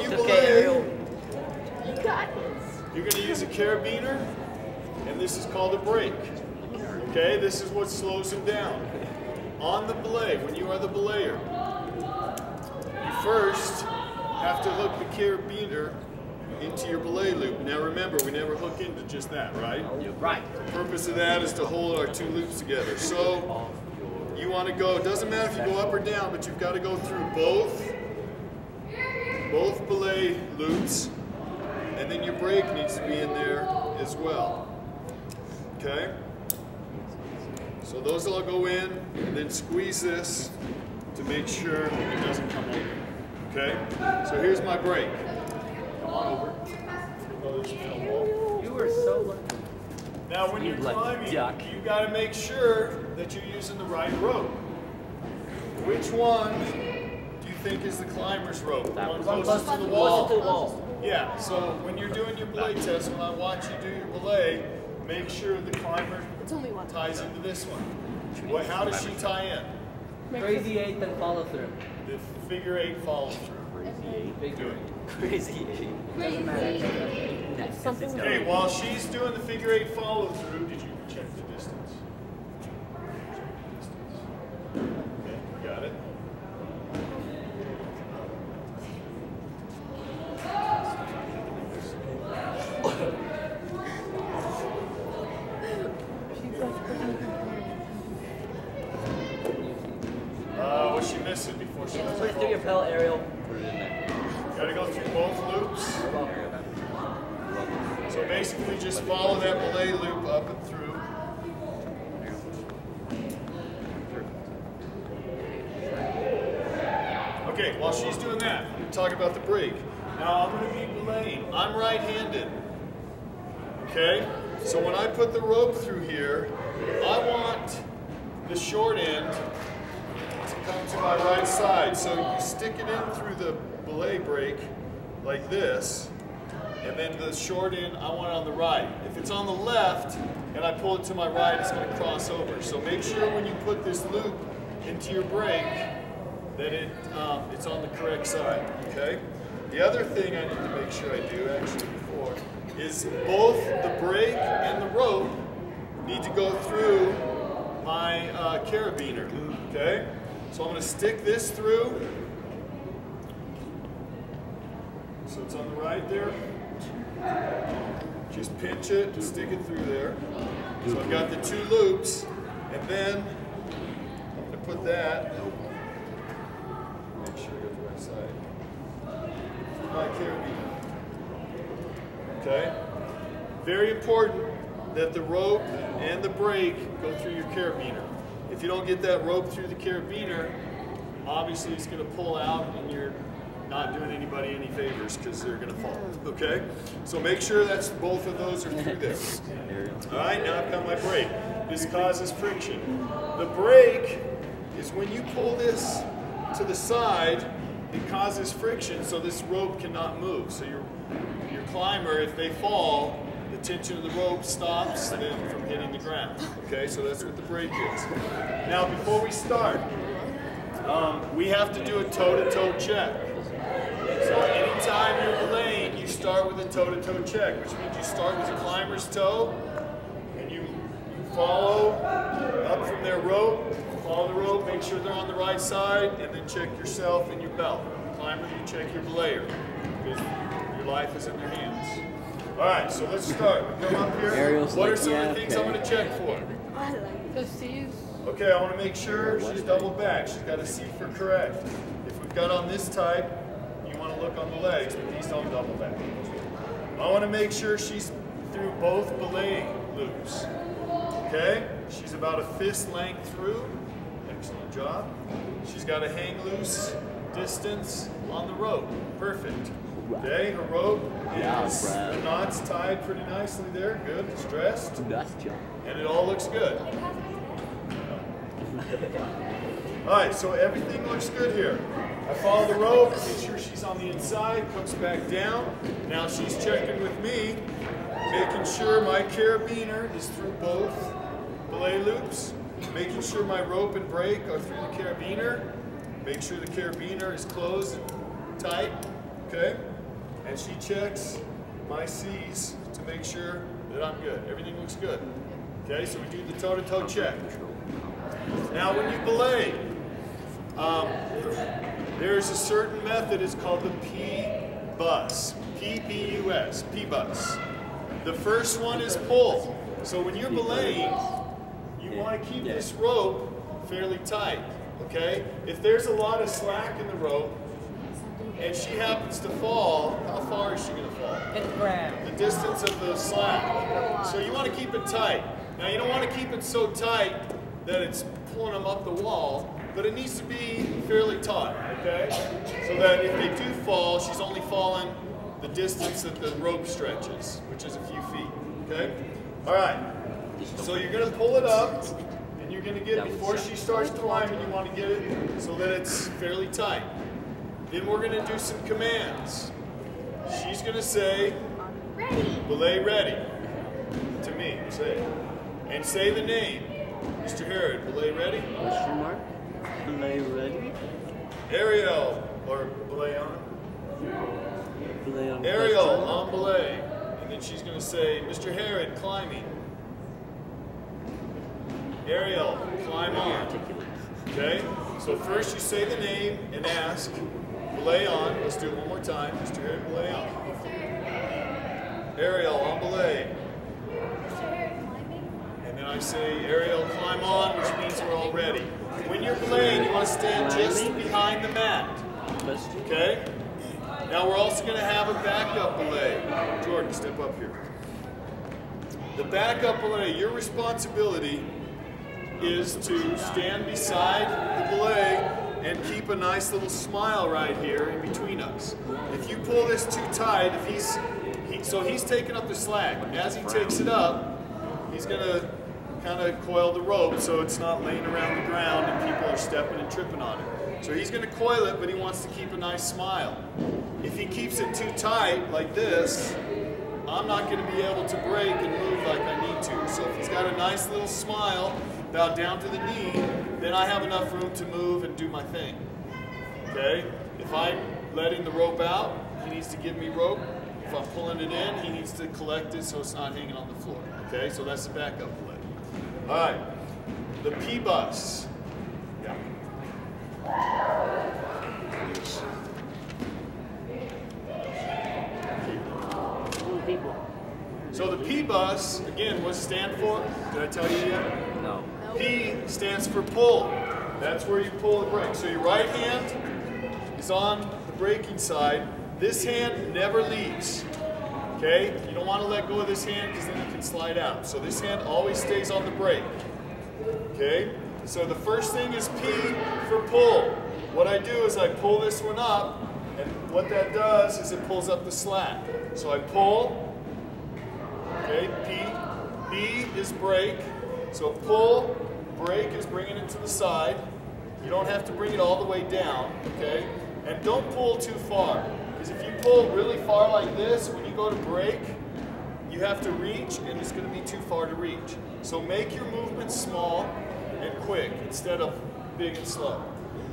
you It's belay, okay, Ariel. You got this. you're going to use a carabiner, and this is called a brake. Okay, this is what slows him down. On the belay, when you are the belayer, you first have to hook the carabiner into your belay loop. Now remember, we never hook into just that, right? Right. The purpose of that is to hold our two loops together. So you want to go, it doesn't matter if you go up or down, but you've got to go through both belay loops, and then your brake needs to be in there as well. Okay? So those all go in, and then squeeze this to make sure it doesn't come over. Okay? So here's my brake. Come on over. You were so lucky. Now when you're lucky climbing, duck. you got to make sure that you're using the right rope. Which one do you think is the climber's rope? The one closest to the wall? Closest to the wall. Yeah, so when you're doing your belay test, when I watch you do your belay, make sure the climber It's only one. ties into this one. Well, how does she tie in? Crazy 8 and follow through. The figure 8 follow through. Figure 8. Crazy 8. Doesn't Crazy. matter. Something Okay, while she's doing the figure 8 follow through, did you check the distance? Okay, got it. What's she missing before she does Put it? it through your pedal, Ariel. Put it in there. Gotta go through both loops. So basically just follow that belay loop up and through. Okay, while she's doing that, I'm going to talk about the brake. Now I'm going to be belaying. I'm right-handed. Okay? So when I put the rope through here, I want the short end to come to my right side. So you stick it in through the belay brake like this, and then the short end I want it on the right. If it's on the left and I pull it to my right, it's going to cross over. So make sure when you put this loop into your brake that it's on the correct side. Okay? The other thing I need to make sure I do actually before is both the brake and the rope need to go through my carabiner. Okay? So I'm going to stick this through. So it's on the right there. Just pinch it and stick it through there. So I've got the two loops, and then I'm going to put that. Make sure I got the right side. My carabiner. Okay? Very important that the rope and the brake go through your carabiner. If you don't get that rope through the carabiner, obviously it's going to pull out and you're not doing anybody any favors because they're going to fall. Okay? So make sure that's both of those are through there. Alright, now I've got my brake. This causes friction. The brake is when you pull this to the side, it causes friction so this rope cannot move. So your climber, if they fall, the tension of the rope stops them from hitting the ground. Okay, so that's what the brake is. Now before we start, we have to do a toe-to-toe check. So anytime you're belaying, you start with a toe-to-toe check, which means you start with the climber's toe, and you follow up from their rope, follow the rope, make sure they're on the right side, and then check yourself and your belt. Climber, you check your belayer, because your life is in their hands. All right, so let's start. We come up here. Ariel's What are like, some of yeah, the things okay. I'm going to check for? I like the C's. Okay, I want to make sure she's double back. She's got a C for correct. If we've got on this type, you want to look on the legs, but these don't double back. I want to make sure she's through both belaying loops. Okay? She's about a fist length through. Excellent job. She's got a hang loose distance on the rope. Perfect. Okay, her rope is, the knot's tied pretty nicely there. Good, it's dressed. Nice job. And it all looks good. Alright, so everything looks good here. I follow the rope, make sure she's on the inside, comes back down. Now she's checking with me, making sure my carabiner is through both belay loops, making sure my rope and brake are through the carabiner, make sure the carabiner is closed and tight, okay? and she checks my C's to make sure that I'm good. Everything looks good. Okay, so we do the toe-to-toe check. Now when you belay, there's a certain method, it's called the P-bus. P-B-U-S, P-bus. The first one is pull. So when you're belaying, you want to keep this rope fairly tight, okay? If there's a lot of slack in the rope, and she happens to fall, how far is she going to fall? Hit the ground. The distance of the slack. So you want to keep it tight. Now you don't want to keep it so tight that it's pulling them up the wall, but it needs to be fairly taut, okay? So that if they do fall, she's only falling the distance that the rope stretches, which is a few feet, okay? All right, so you're going to pull it up, and you're going to get, before she starts climbing, you want to get it so that it's fairly tight. Then we're going to do some commands. She's going to say, Ready. belay ready, to me, say it. And say the name. Mr. Herod, belay ready? Question mark? Belay ready? Ariel, or belay on? Belay on Ariel, question. on belay. And then she's going to say, Mr. Herod, climbing. Ariel, climb on. Okay? So first you say the name and ask, belay on. Let's do it one more time. Mr. Herod, belay on. Ariel, on belay. And then I say, Ariel, climb on, which means we're all ready. When you're belaying, you want to stand just behind the mat. Okay? Now we're also going to have a backup belay. Jordan, step up here. The backup belay, your responsibility is to stand beside the belay and keep a nice little smile right here in between us. If you pull this too tight, if so he's taking up the slack. As he takes it up, he's going to kind of coil the rope so it's not laying around the ground and people are stepping and tripping on it. So he's going to coil it, but he wants to keep a nice smile. If he keeps it too tight, like this, I'm not going to be able to break and move like I need to. So if he's got a nice little smile, about down to the knee, then I have enough room to move and do my thing. Okay? If I'm letting the rope out, he needs to give me rope. If I'm pulling it in, he needs to collect it so it's not hanging on the floor. Okay? So that's the backup belay. All right. The P-bus. Yeah. So the P-bus, again, what's it stand for? Did I tell you yet? No. P stands for pull. That's where you pull the brake. So your right hand is on the braking side. This hand never leaves. Okay? You don't want to let go of this hand because then it can slide out. So this hand always stays on the brake. Okay? So the first thing is P for pull. What I do is I pull this one up, and what that does is it pulls up the slack. So I pull. Okay, P. B is brake. So pull, brake is bringing it to the side. You don't have to bring it all the way down, okay? And don't pull too far. Because if you pull really far like this, when you go to brake, you have to reach, and it's going to be too far to reach. So make your movement small and quick instead of big and slow.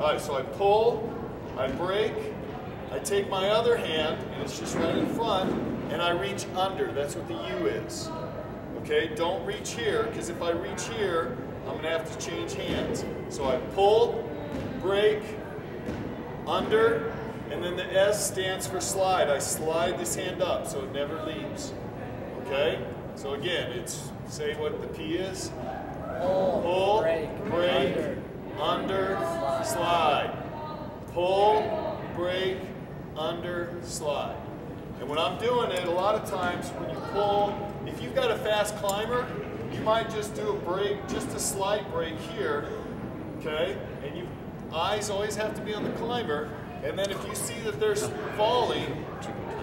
All right, so I pull, I brake, I take my other hand, and it's just right in front, and I reach under. That's what the U is. Okay, don't reach here, because if I reach here, I'm going to have to change hands. So I pull, brake, under, and then the S stands for slide. I slide this hand up so it never leaves. Okay? So again, it's, say what the P is. Pull, brake, under, slide. Pull, brake, under, slide. And when I'm doing it, a lot of times when you pull, if you've got a fast climber, you might just do a brake, just a slight brake here, okay? And your eyes always have to be on the climber. And then if you see that they're falling,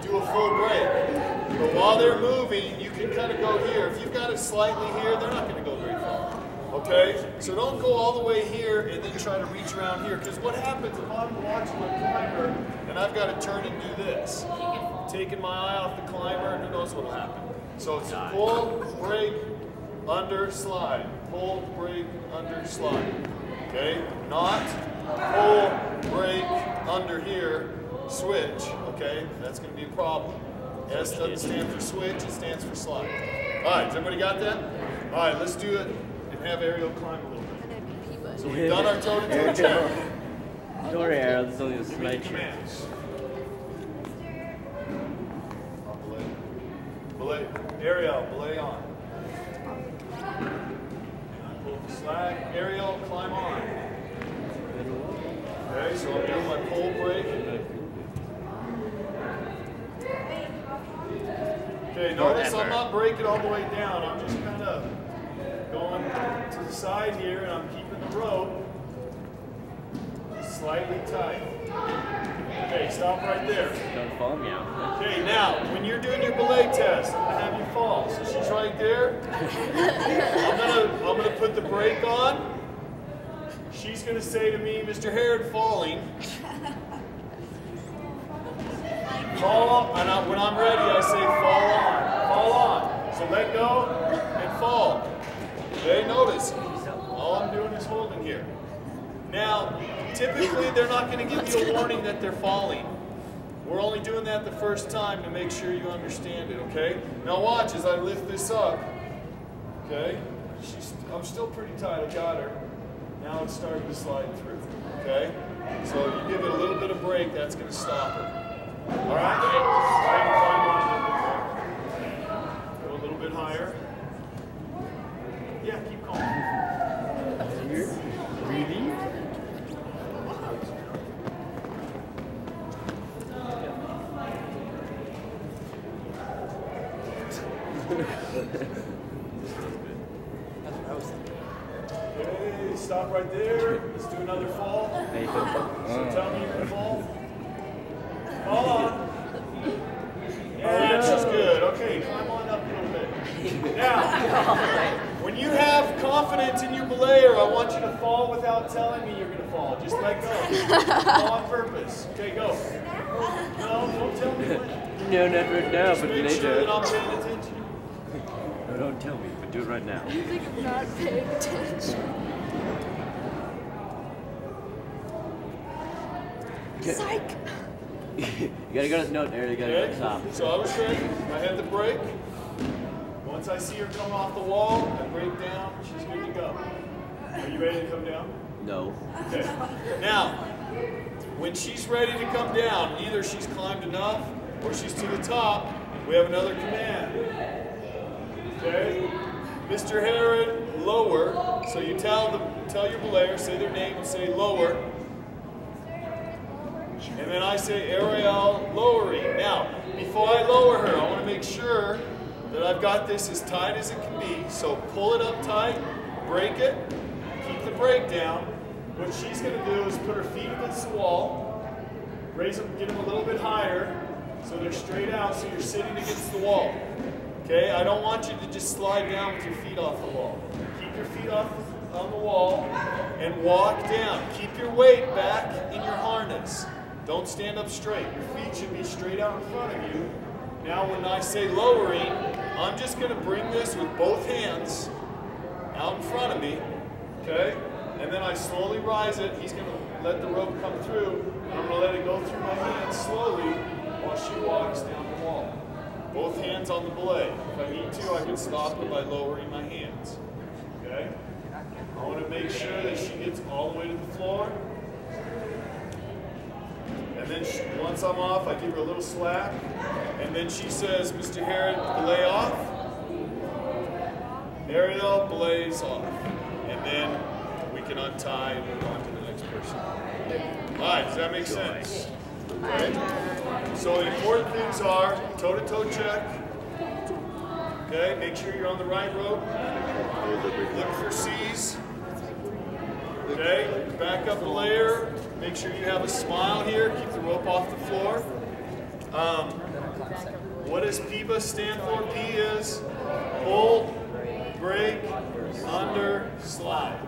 do a full brake. But while they're moving, you can kind of go here. If you've got it slightly here, they're not going to go very far. Okay? So don't go all the way here and then try to reach around here. Because what happens if I'm watching a climber and I've got to turn and do this? Taking my eye off the climber, and who knows what will happen. So it's pull, brake, under, slide. Pull, brake, under, slide. Okay? Not pull, brake, under here, switch, okay, that's going to be a problem. S doesn't stand for switch, it stands for slide. All right, has everybody got that? All right, let's do it and have Ariel climb a little bit. So we've done our toe-to-toe check. Don't worry, Ariel, this is only a Give me the slide trick. commands. Belay. Ariel, belay on. Pull the slack. Ariel, climb on. Okay, so I'm doing my pole break. Okay, notice I'm not breaking all the way down. I'm just kind of going to the side here, and I'm keeping the rope slightly tight. Okay, stop right there. Don't fall me out. Okay, now, when you're doing your belay test, I'm gonna have you fall. So she's right there. I'm gonna put the brake on. She's gonna say to me, Mr. Herod, falling. Fall on, and when I'm ready, I say fall on. Fall on. So let go and fall. Okay, notice, all I'm doing is holding here. Now, typically they're not going to give you a warning that they're falling. We're only doing that the first time to make sure you understand it, okay? Now watch as I lift this up, okay? I'm still pretty tight, I got her. Now it's starting to slide through, okay? So you give it a little bit of brake, that's going to stop her. All right? Go a little bit higher. Yeah, keep calm. Really? Okay, stop right there. Let's do another fall. So tell me you're going to fall. Fall on. Yeah, she's good. Okay, climb on up a little bit. Now, when you have confidence in your belayer, I want you to fall without telling me you're going to fall. Just let go. Fall on purpose. Okay, go. No, don't tell me when. No, not right now, Just but make later. sure that I'm paying attention. No, don't tell me, but do it right now. You think I'm not paying attention? Psych! You gotta go to the note, Ariel. You gotta go to the top. So I was ready. I had the brake. Once I see her come off the wall, I brake down. She's good to go. Are you ready to come down? No. Okay. Now, when she's ready to come down, either she's climbed enough or she's to the top, we have another command. Okay? Mr. Herod, lower. So you tell your belayer, say their name and say lower. And then I say Ariel, lowering. Now, before I lower her, I want to make sure that I've got this as tight as it can be. So pull it up tight, break it, keep the brake down. What she's going to do is put her feet against the wall, raise them, get them a little bit higher, so they're straight out, so you're sitting against the wall. Okay, I don't want you to just slide down with your feet off the wall. Keep your feet off on the wall and walk down. Keep your weight back in your harness. Don't stand up straight. Your feet should be straight out in front of you. Now when I say lowering, I'm just going to bring this with both hands out in front of me. Okay? And then I slowly rise it. He's going to let the rope come through. And I'm going to let it go through my hands slowly while she walks down the wall. Both hands on the belay. If I need to, I can stop it by lowering my hands. Okay? I want to make sure that she gets all the way to the floor. And then once I'm off, I give her a little slack. And then she says, Mr. Herod, belay off. Ariel, belays off. And then we can untie and move on to the next person. All right, does that make sense? Okay. So the important things are toe-to-toe check. Okay, make sure you're on the right rope. Look for C's. Okay, back up a layer. Make sure you have a smile here. Keep the rope off the floor. What does PIBA stand for? P is pull, break, under, slide.